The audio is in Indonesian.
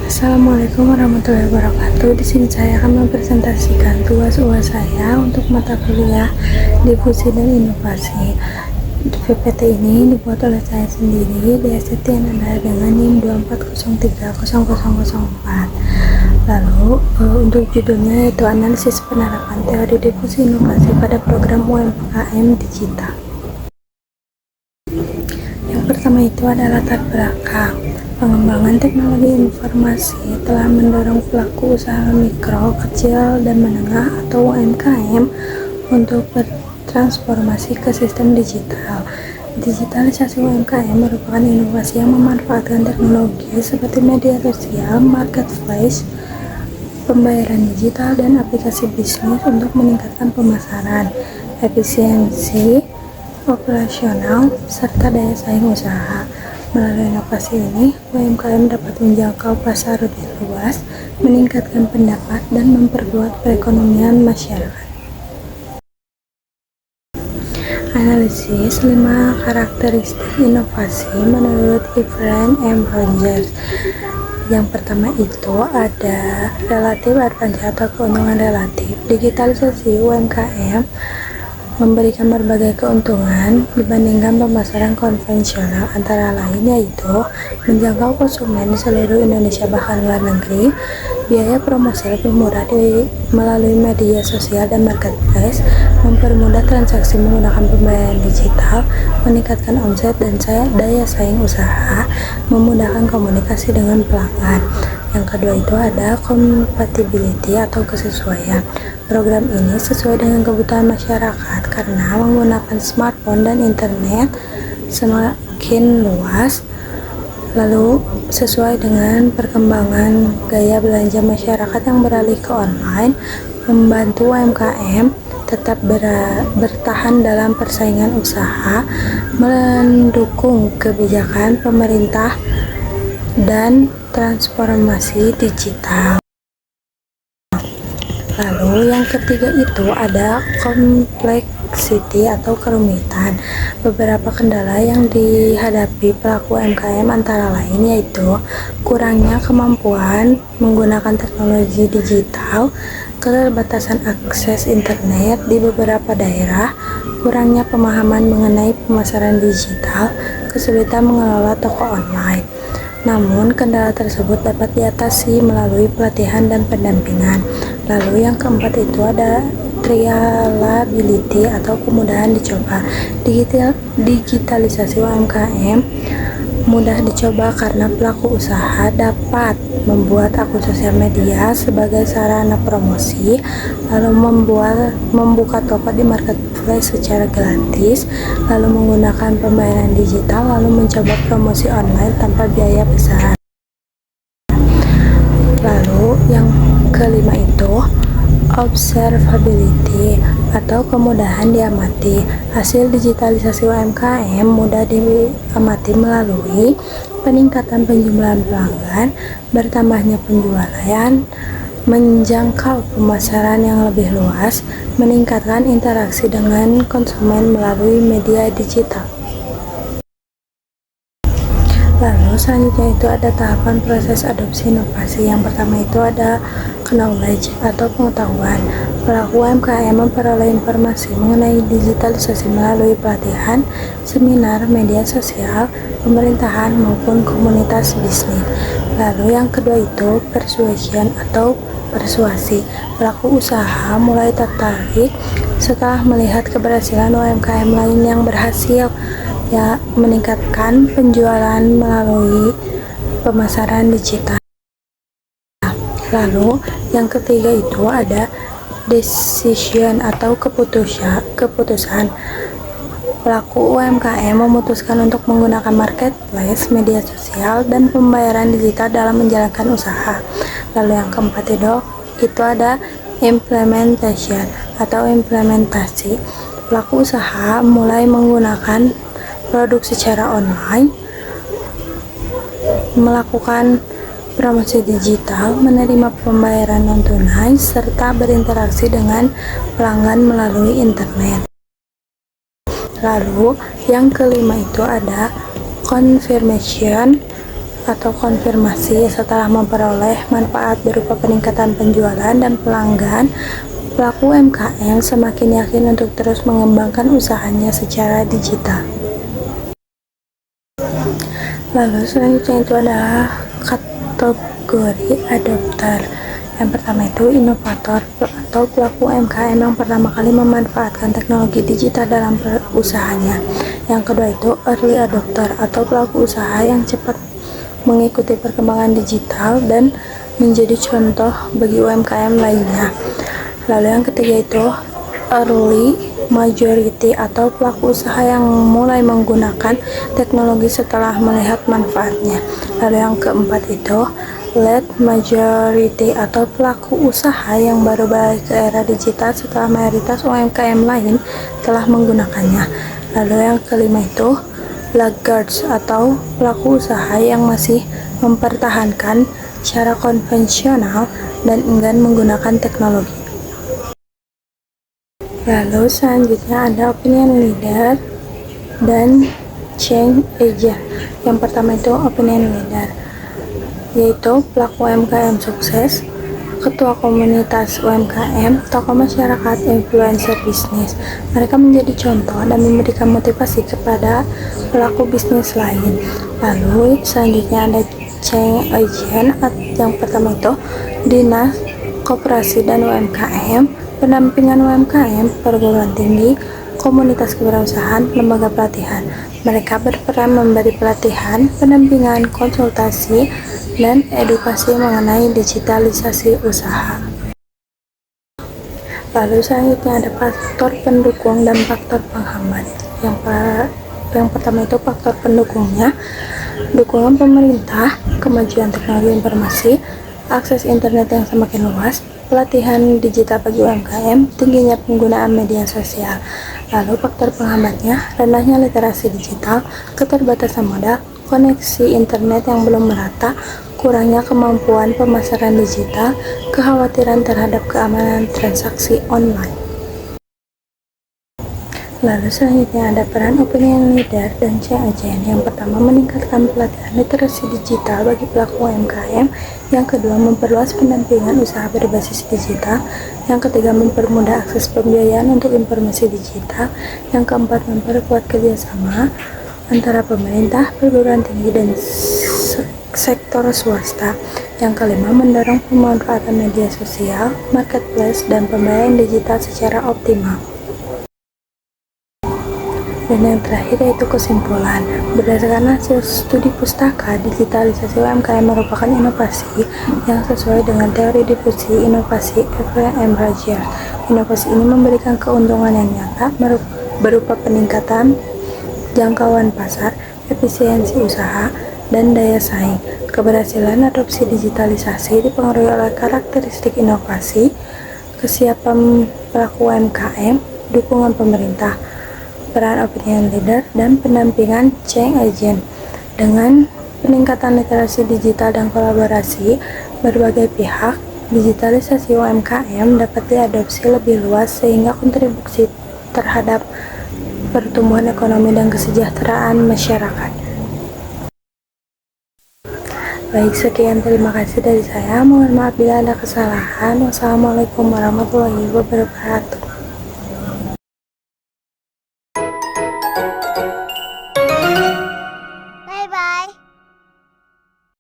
Assalamualaikum warahmatullahi wabarakatuh. Di sini saya akan mempresentasikan tugas UAS saya untuk mata kuliah Difusi dan Inovasi. PPT ini dibuat oleh saya sendiri di STT Ananda dengan NIM 24030004. Lalu untuk judulnya yaitu analisis penerapan teori difusi inovasi pada program UMKM digital. Yang pertama itu adalah latar belakang. Pengembangan teknologi informasi telah mendorong pelaku usaha mikro, kecil, dan menengah atau UMKM untuk bertransformasi ke sistem digital. Digitalisasi UMKM merupakan inovasi yang memanfaatkan teknologi seperti media sosial, marketplace, pembayaran digital, dan aplikasi bisnis untuk meningkatkan pemasaran, efisiensi operasional, serta daya saing usaha. Melalui inovasi ini, UMKM dapat menjangkau pasar lebih luas, meningkatkan pendapat, dan memperkuat perekonomian masyarakat. Analisis 5 karakteristik inovasi menurut Efrain M. Rogers. Yang pertama itu ada relatif advantage atau keuntungan relatif. Digitalisasi UMKM memberikan berbagai keuntungan dibandingkan pemasaran konvensional, antara lain yaitu menjangkau konsumen di seluruh Indonesia bahkan luar negeri, biaya promosi lebih murah melalui media sosial dan marketplace, mempermudah transaksi menggunakan pembayaran digital, meningkatkan omset dan daya saing usaha, memudahkan komunikasi dengan pelanggan. Yang kedua itu ada compatibility atau kesesuaian. Program ini sesuai dengan kebutuhan masyarakat karena menggunakan smartphone dan internet semakin luas, lalu sesuai dengan perkembangan gaya belanja masyarakat yang beralih ke online, membantu UMKM tetap bertahan dalam persaingan usaha, mendukung kebijakan pemerintah dan transformasi digital. Lalu yang ketiga itu ada complexity atau kerumitan. Beberapa kendala yang dihadapi pelaku UMKM antara lain yaitu kurangnya kemampuan menggunakan teknologi digital, keterbatasan akses internet di beberapa daerah, kurangnya pemahaman mengenai pemasaran digital, kesulitan mengelola toko online. Namun, kendala tersebut dapat diatasi melalui pelatihan dan pendampingan. Lalu yang keempat itu ada trialability atau kemudahan dicoba. Digitalisasi UMKM mudah dicoba karena pelaku usaha dapat membuat akun sosial media sebagai sarana promosi, lalu membuka toko di marketplace secara gratis, lalu menggunakan pembayaran digital, lalu mencoba promosi online tanpa biaya besar. Lalu yang kelima itu observability atau kemudahan diamati. Hasil digitalisasi UMKM mudah diamati melalui peningkatan penjumlahan pelanggan, bertambahnya penjualan, menjangkau pemasaran yang lebih luas, meningkatkan interaksi dengan konsumen melalui media digital. Lalu selanjutnya itu ada tahapan proses adopsi inovasi. Yang pertama itu ada knowledge atau pengetahuan. Pelaku UMKM memperoleh informasi mengenai digitalisasi melalui pelatihan, seminar, media sosial, pemerintahan maupun komunitas bisnis. Lalu yang kedua itu persuasion atau persuasi. Pelaku usaha mulai tertarik setelah melihat keberhasilan UMKM lain yang berhasil meningkatkan penjualan melalui pemasaran digital. Lalu yang ketiga itu ada decision atau keputusan. Pelaku UMKM memutuskan untuk menggunakan marketplace, media sosial, dan pembayaran digital dalam menjalankan usaha. Lalu yang keempat itu ada implementation atau implementasi. Pelaku usaha mulai menggunakan produk secara online, melakukan promosi digital, menerima pembayaran non-tunai, serta berinteraksi dengan pelanggan melalui internet. Lalu yang kelima itu ada confirmation atau konfirmasi setelah memperoleh manfaat berupa peningkatan penjualan dan pelanggan. Pelaku UMKM semakin yakin untuk terus mengembangkan usahanya secara digital. Lalu selanjutnya itu adalah kategori adopter. Yang pertama itu inovator atau pelaku UMKM yang pertama kali memanfaatkan teknologi digital dalam usahanya. Yang kedua itu early adopter atau pelaku usaha yang cepat mengikuti perkembangan digital dan menjadi contoh bagi UMKM lainnya. Lalu yang ketiga itu early majority atau pelaku usaha yang mulai menggunakan teknologi setelah melihat manfaatnya. Lalu yang keempat itu late majority atau pelaku usaha yang baru balik ke era digital setelah mayoritas UMKM lain telah menggunakannya. Lalu yang kelima itu laggards atau pelaku usaha yang masih mempertahankan cara konvensional dan enggan menggunakan teknologi. Lalu selanjutnya ada opinion leader dan change agent. Yang pertama itu opinion leader, yaitu pelaku UMKM sukses, ketua komunitas UMKM, tokoh masyarakat, influencer bisnis. Mereka menjadi contoh dan memberikan motivasi kepada pelaku bisnis lain. Lalu selanjutnya ada change agent. Yang pertama itu dinas koperasi dan UMKM, pendampingan UMKM, perguruan tinggi, komunitas kewirausahaan, lembaga pelatihan. Mereka berperan memberi pelatihan, pendampingan, konsultasi, dan edukasi mengenai digitalisasi usaha. Lalu selanjutnya ada faktor pendukung dan faktor penghambat. Yang pertama itu faktor pendukungnya, dukungan pemerintah, kemajuan teknologi informasi, akses internet yang semakin luas, pelatihan digital bagi UMKM, tingginya penggunaan media sosial. Lalu faktor penghambatnya, rendahnya literasi digital, keterbatasan modal, koneksi internet yang belum merata, kurangnya kemampuan pemasaran digital, kekhawatiran terhadap keamanan transaksi online. Lalu selanjutnya ada peran opinion leader dan change agent. Yang pertama meningkatkan pelatihan literasi digital bagi pelaku UMKM. Yang kedua memperluas pendampingan usaha berbasis digital. Yang ketiga mempermudah akses pembiayaan untuk informasi digital. Yang keempat memperkuat kerjasama antara pemerintah, perguruan tinggi, dan sektor swasta. Yang kelima mendorong pemanfaatan media sosial, marketplace, dan pembayaran digital secara optimal. Dan yang terakhir yaitu kesimpulan. Berdasarkan hasil studi pustaka, digitalisasi UMKM merupakan inovasi yang sesuai dengan teori difusi inovasi F.M. Rogers. Inovasi ini memberikan keuntungan yang nyata berupa peningkatan jangkauan pasar, efisiensi usaha, dan daya saing. Keberhasilan adopsi digitalisasi dipengaruhi oleh karakteristik inovasi, kesiapan pelaku UMKM, dukungan pemerintah, peran opinion leader, dan pendampingan change agent. Dengan peningkatan literasi digital dan kolaborasi berbagai pihak, digitalisasi UMKM dapat diadopsi lebih luas sehingga kontribusi terhadap pertumbuhan ekonomi dan kesejahteraan masyarakat. Baik, sekian, terima kasih dari saya. Mohon maaf bila ada kesalahan. Wassalamualaikum warahmatullahi wabarakatuh.